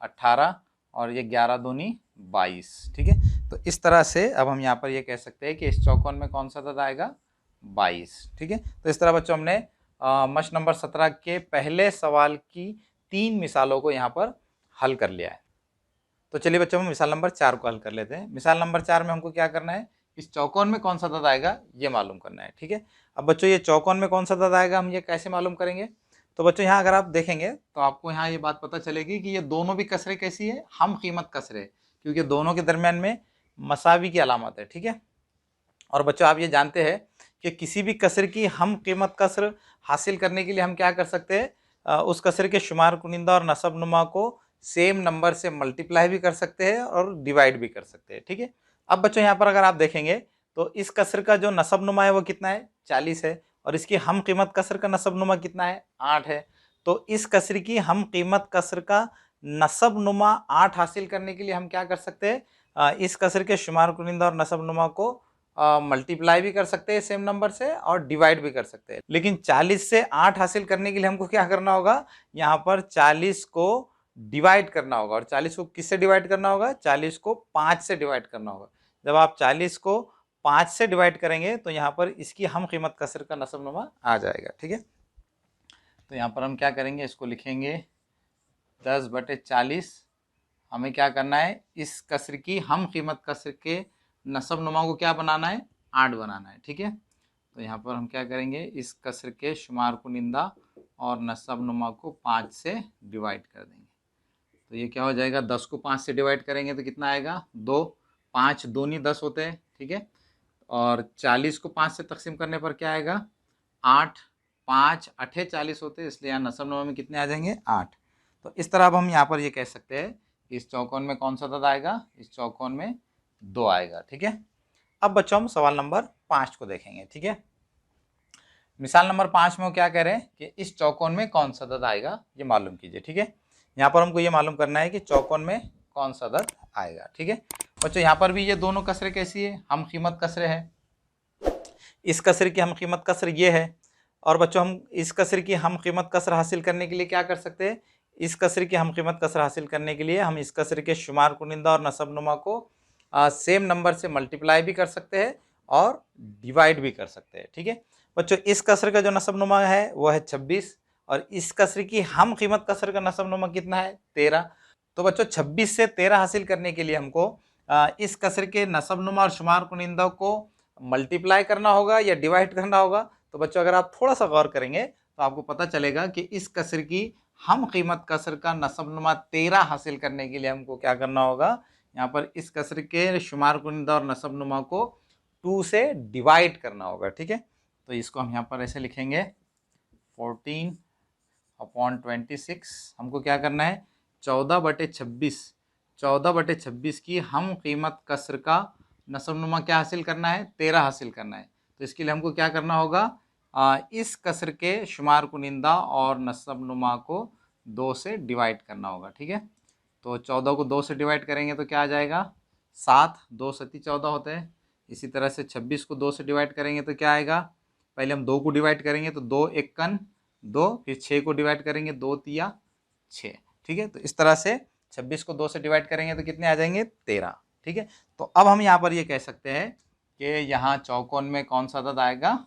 18 और ये 11 दूनी 22। ठीक है, तो इस तरह से अब हम यहाँ पर ये कह सकते हैं कि इस चौकोन में कौन सा अदद आएगा, 22। ठीक है, तो इस तरह बच्चों हमने मश्क नंबर 17 के पहले सवाल की 3 मिसालों को यहाँ पर हल कर लिया है। तो चलिए बच्चों हम मिसाल नंबर 4 को हल कर लेते हैं। मिसाल नंबर 4 में हमको क्या करना है, इस चौकोन में कौन सा अदद आएगा ये मालूम करना है। ठीक है, अब बच्चों ये चौकोन में कौन सा अदद आएगा हम ये कैसे मालूम करेंगे, तो बच्चों यहाँ अगर आप देखेंगे तो आपको यहाँ ये बात पता चलेगी कि ये दोनों भी कसरे कैसी है, हम कीमत कसरे, क्योंकि दोनों के दरमियान में मसावी की अलामत है। ठीक है, और बच्चों आप ये जानते हैं कि किसी भी कसर की हम कीमत कसर हासिल करने के लिए हम क्या कर सकते हैं, उस कसर के शुमार कुनिंदा और नसब नुमा को सेम नंबर से मल्टीप्लाई भी कर सकते हैं और डिवाइड भी कर सकते हैं। ठीक है, अब बच्चों यहाँ पर अगर आप देखेंगे तो इस कसर का जो नसब नुमा है वो कितना है, 40 है, और इसकी हम कीमत कसर का नसब नुमा कितना है, 8 है। तो इस कसर की हम कीमत कसर का नसब नुमा 8 हासिल करने के लिए हम क्या कर सकते हैं, इस कसर के शुमार कुनिंदा और नसब नुमा को मल्टीप्लाई भी कर सकते हैं सेम नंबर से और डिवाइड भी कर सकते हैं। लेकिन 40 से 8 हासिल करने के लिए हमको क्या करना होगा, यहाँ पर 40 को डिवाइड करना होगा। और 40 को किससे डिवाइड करना होगा, 40 को 5 से डिवाइड करना होगा। जब आप 40 को 5 से डिवाइड करेंगे तो यहाँ पर इसकी हम कीमत कसर का नसब नुमा आ जाएगा। ठीक है, तो यहाँ पर हम क्या करेंगे, इसको लिखेंगे 10/40। हमें क्या करना है, इस कसर की हम कीमत कसर के नसब नुमा को क्या बनाना है, 8 बनाना है। ठीक है, तो यहाँ पर हम क्या करेंगे, इस कसर के शुमार कुनिंदा और नसब नुमा को 5 से डिवाइड कर देंगे। तो ये क्या हो जाएगा, 10 को 5 से डिवाइड करेंगे तो कितना आएगा, 2, 5 दूनी 10 होते हैं। ठीक है, और 40 को 5 से तकसीम करने पर क्या आएगा, 8, 5 8 40 होते हैं, इसलिए यहाँ नसब नुमा में कितने आ जाएंगे, 8। तो इस तरह अब हम यहाँ पर ये कह सकते हैं इस चौकोन में कौन सा अदद आएगा, इस चौकोन में 2 आएगा। ठीक है, अब बच्चों हम सवाल नंबर 5 को देखेंगे। ठीक है, मिसाल नंबर 5 में वो क्या कह रहे हैं कि इस चौकोन में कौन सा अदद आएगा ये मालूम कीजिए। ठीक है, यहाँ पर हमको ये मालूम करना है कि चौकोन में कौन सा अदद आएगा। ठीक है बच्चों, यहाँ पर भी ये दोनों कसरे कैसी है, हम कीमत कसरे है। इस कसर की हम कीमत कसर ये है, और बच्चों हम इस कसर की हम कीमत कसर हासिल करने के लिए क्या कर सकते हैं, इस कसर की हम कीमत कसर हासिल करने के लिए हम इस कसर के शुमार कुनिंदा और नसब नुमा को सेम नंबर से मल्टीप्लाई भी कर सकते हैं और डिवाइड भी कर सकते हैं। ठीक है बच्चों, इस कसर का जो नसब नुमा है वो है 26, और इस कसर की हम कीमत कसर का नसब नुमा कितना है, 13। तो बच्चों 26 से 13 हासिल करने के लिए हमको इस कसर के नसब नुमा और शुमार कुनिंदा को मल्टीप्लाई करना होगा या डिवाइड करना होगा। तो बच्चों अगर आप थोड़ा सा गौर करेंगे तो आपको पता चलेगा कि इस कसर की हम कीमत कसर का नसबनुमा 13 हासिल करने के लिए हमको क्या करना होगा, यहाँ पर इस कसर के शुमार कुनिंदा और नसबनुमा को 2 से डिवाइड करना होगा। ठीक है, तो इसको हम यहाँ पर ऐसे लिखेंगे 14/26। हमको क्या करना है, 14/26, 14/26 की हम कीमत कसर का नसबनुमा क्या हासिल करना है, 13 हासिल करना है। तो इसके लिए हमको क्या करना होगा, इस कसर के शुमार कुनिंदा और नसबनुमा को 2 से डिवाइड करना होगा। ठीक है, तो 14 को 2 से डिवाइड करेंगे तो क्या आ जाएगा, 7, 2 सती 14 होते हैं। इसी तरह से 26 को 2 से डिवाइड करेंगे तो क्या आएगा, पहले हम 2 को डिवाइड करेंगे तो 2 एकन 2, फिर 6 को डिवाइड करेंगे 2 तिया 6। ठीक है, तो इस तरह से 26 को 2 से डिवाइड करेंगे तो कितने आ जाएंगे, 13। ठीक है, तो अब हम यहाँ पर ये कह सकते हैं कि यहाँ चौकोन में कौन सा अदद आएगा,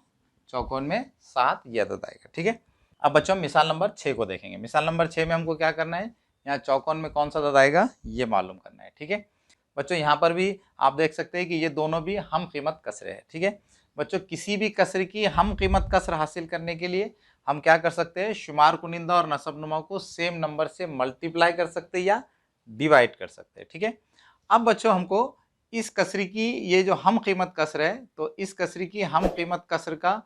चौकोन में 7 ये अदद आएगा। ठीक है, अब बच्चों मिसाल नंबर 6 को देखेंगे। मिसाल नंबर 6 में हमको क्या करना है, यहाँ चौकोन में कौन सा अदद आएगा ये मालूम करना है। ठीक है बच्चों, यहाँ पर भी आप देख सकते हैं कि ये दोनों भी हम कीमत कसरे हैं। ठीक है बच्चों, किसी भी कसर की हम कीमत कसर हासिल करने के लिए हम क्या कर सकते हैं, शुमार कुनिंदा और नसबनुमा को सेम नंबर से मल्टीप्लाई कर सकते हैं या डिवाइड कर सकते हैं। ठीक है, अब बच्चों हमको इस कसरी की ये जो हम कीमत कसर है, तो इस कसरी की हम कीमत कसर का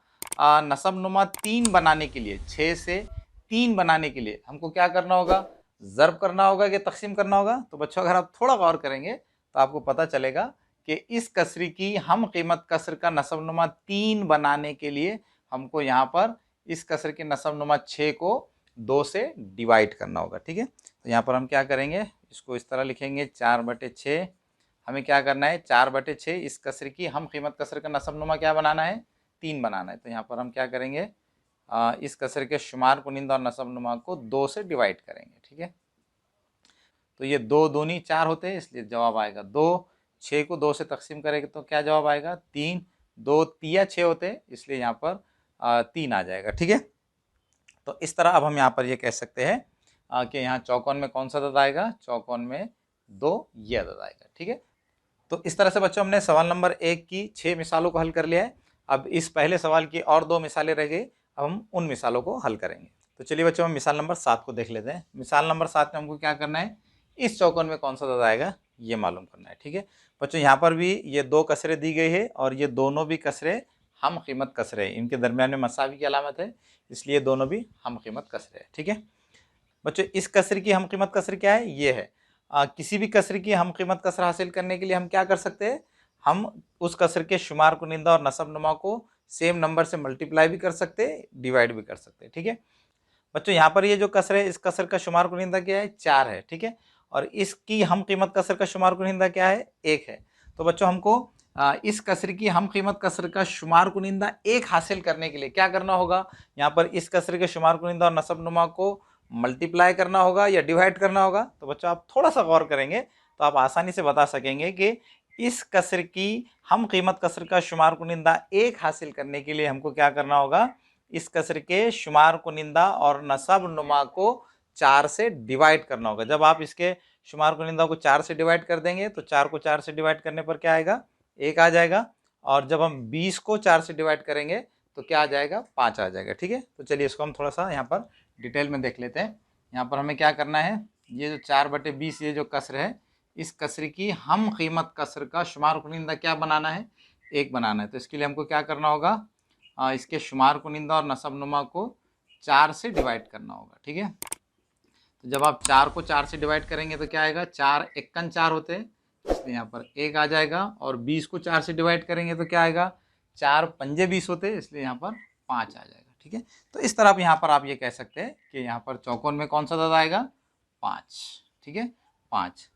नसबनुमा 3 बनाने के लिए, 6 से 3 बनाने के लिए हमको क्या करना होगा, ज़र्ब करना होगा कि तकसीम करना होगा। तो बच्चों अगर आप थोड़ा गौर करेंगे तो आपको पता चलेगा कि इस कसरी की हम कीमत कसर का नसबनुमा 3 बनाने के लिए हमको यहाँ पर इस कसर के नसबनुमा 6 को 2 से डिवाइड करना होगा। ठीक है, तो यहाँ पर हम क्या करेंगे, इसको इस तरह लिखेंगे 4/6। हमें क्या करना है, 4/6 इस कसर की हम कीमत कसर का नसबनुमा क्या बनाना है, 3 बनाना है। तो यहाँ पर हम क्या करेंगे, इस कसर के शुमार कुनिंदा और नसबनुमा को 2 से डिवाइड करेंगे। ठीक है, तो ये 2 दूनी 4 होते हैं, इसलिए जवाब आएगा 2। 6 को 2 से तकसीम करेंगे तो क्या जवाब आएगा, 3। 2 तिया 6 होते हैं, इसलिए यहाँ पर 3 आ जाएगा। ठीक है, तो इस तरह अब हम यहाँ पर ये कह सकते हैं कि यहाँ चौकोन में कौन सा अदद आएगा, चौकोन में 2 ये अदद आएगा। ठीक है, तो इस तरह से बच्चों हमने सवाल नंबर 1 की 6 मिसालों को हल कर लिया है। अब इस पहले सवाल की और 2 मिसालें रह गई, अब हम उन मिसालों को हल करेंगे। तो चलिए बच्चों हम मिसाल नंबर 7 को देख लेते हैं। मिसाल नंबर 7 में हमको क्या करना है, इस चौकोन में कौन सा अदद आएगा ये मालूम करना है। ठीक है बच्चों, यहाँ पर भी ये 2 कसरे दी गई है और ये दोनों भी कसरे हम कीमत कसरे हैं, इनके दरमियान में मसावी की अलामत है, इसलिए दोनों भी हम कीमत कसरे हैं। ठीक है बच्चों, इस कसर की हम कीमत कसर क्या है, ये है। किसी भी कसर की हम कीमत कसर हासिल करने के लिए हम क्या कर सकते हैं, हम उस कसर के शुमार कुनिंदा और नसबनुमा को सेम नंबर से मल्टीप्लाई भी कर सकते हैं, डिवाइड भी कर सकते हैं। ठीक है बच्चों, यहाँ पर ये जो कसर है, इस कसर का शुमार कुनिंदा क्या है, 4 है। ठीक है, और इसकी हम कीमत कसर का शुमार कुनिंदा क्या है, 1 है। तो बच्चों हमको इस कसर की हम कीमत कसर का शुमार कुनिंदा 1 हासिल करने के लिए क्या करना होगा, यहाँ पर इस कसर के शुमार कुनिंदा और नसबनुमा को मल्टीप्लाई करना होगा या डिवाइड करना होगा। तो बच्चों आप थोड़ा सा गौर करेंगे तो आप आसानी से बता सकेंगे कि इस कसर की हम कीमत कसर का शुमार कुनिंदा 1 हासिल करने के लिए हमको क्या करना होगा, इस कसर के शुमार कुनिंदा और नसबनुमा को 4 से डिवाइड करना होगा। जब आप इसके शुमार कुनिंदा को 4 से डिवाइड कर देंगे तो 4 को 4 से डिवाइड करने पर क्या आएगा, 1 आ जाएगा। और जब हम 20 को 4 से डिवाइड करेंगे तो क्या आ जाएगा, 5 आ जाएगा। ठीक है, तो चलिए इसको हम थोड़ा सा यहाँ पर डिटेल में देख लेते हैं। यहाँ पर हमें क्या करना है, ये जो 4/20 ये जो कसर है, इस कसर की हम कीमत कसर का शुमार कुनिंदा क्या बनाना है, 1 बनाना है। तो इसके लिए हमको क्या करना होगा, इसके शुमार कुनिंदा और नसबनुमा को 4 से डिवाइड करना होगा। ठीक है, तो जब आप 4 को 4 से डिवाइड करेंगे तो क्या आएगा, 4 एकन 4 होते हैं, इसलिए यहाँ पर 1 आ जाएगा। और 20 को 4 से डिवाइड करेंगे तो क्या आएगा, 4 पंजे 20 होते हैं, इसलिए यहाँ पर 5 आ जाएगा। ठीक है, तो इस तरह यहाँ पर आप ये कह सकते हैं कि यहाँ पर चौकोन में कौन सा अदद आएगा, 5। ठीक है, 5।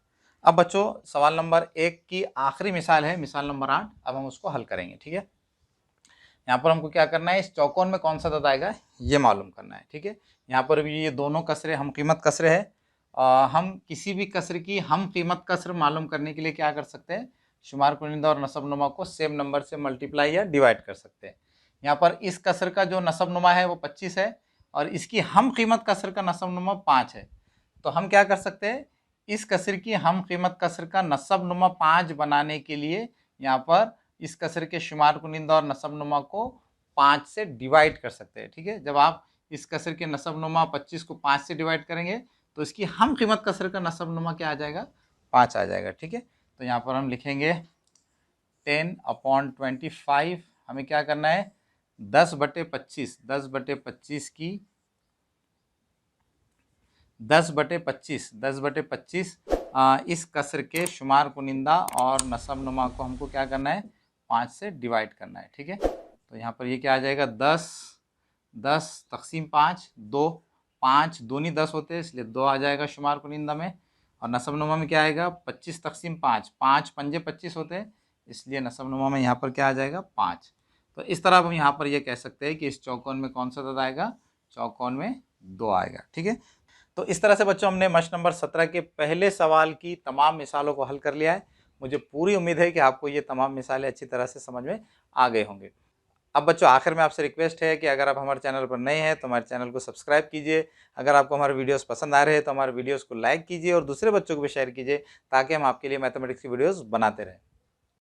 अब बच्चों सवाल नंबर 1 की आखिरी मिसाल है, मिसाल नंबर 8। अब हम उसको हल करेंगे। ठीक है, यहाँ पर हमको क्या करना है, इस चौकोन में कौन सा अदद आएगा ये मालूम करना है। ठीक है, यहाँ पर भी ये दोनों कसरे हम कीमत कसरे है। हम किसी भी कसर की हम कीमत कसर मालूम करने के लिए क्या कर सकते हैं, शुमार कुनिंदा और नसबनुमा को सेम नंबर से मल्टीप्लाई या डिवाइड कर सकते हैं। यहाँ पर इस कसर का जो नसबनुमा है वो 25 है और इसकी हम कीमत कसर का नसबनुमा 5 है। तो हम क्या कर सकते हैं, इस कसर की हम कीमत कसर का नसबनुमा 5 बनाने के लिए यहाँ पर इस कसर के शुमार कुनिंदा और नसबनुमा को 5 से डिवाइड कर सकते हैं। ठीक है, जब आप इस कसर के नसबनुमा 25 को 5 से डिवाइड करेंगे तो इसकी हम कीमत कसर का नसबनुमा क्या आ जाएगा, 5 आ जाएगा। ठीक है, तो यहाँ पर हम लिखेंगे 10/25, हमें क्या करना है 10/25, 10/25 की 10/25 इस कसर के शुमार कुनिंदा और नसबनुमा को हमको क्या करना है 5 से डिवाइड करना है। ठीक है, तो यहाँ पर ये क्या आ जाएगा 10 तक़सीम 5, 2, 5 दूनी 10 होते हैं इसलिए 2 आ जाएगा शुमार कुनिंदा में, और नसबनुमा में क्या आएगा 25 तक़सीम 5, 5 पंजे 25 होते हैं इसलिए नसबनुमा में यहाँ पर क्या आ जाएगा 5। तो इस तरह हम यहाँ पर ये कह सकते हैं कि इस चौकोन में कौन सा तद आएगा, चौकोन में 2 आएगा। ठीक है, तो इस तरह से बच्चों हमने मश्क नंबर 17 के पहले सवाल की तमाम मिसालों को हल कर लिया है। मुझे पूरी उम्मीद है कि आपको ये तमाम मिसालें अच्छी तरह से समझ में आ गए होंगे। अब बच्चों आखिर में आपसे रिक्वेस्ट है कि अगर आप हमारे चैनल पर नए हैं तो हमारे चैनल को सब्सक्राइब कीजिए। अगर आपको हमारे वीडियोस पसंद आ रहे हैं तो हमारे वीडियोस को लाइक कीजिए और दूसरे बच्चों को भी शेयर कीजिए ताकि हम आपके लिए मैथमेटिक्स की वीडियोस बनाते रहें।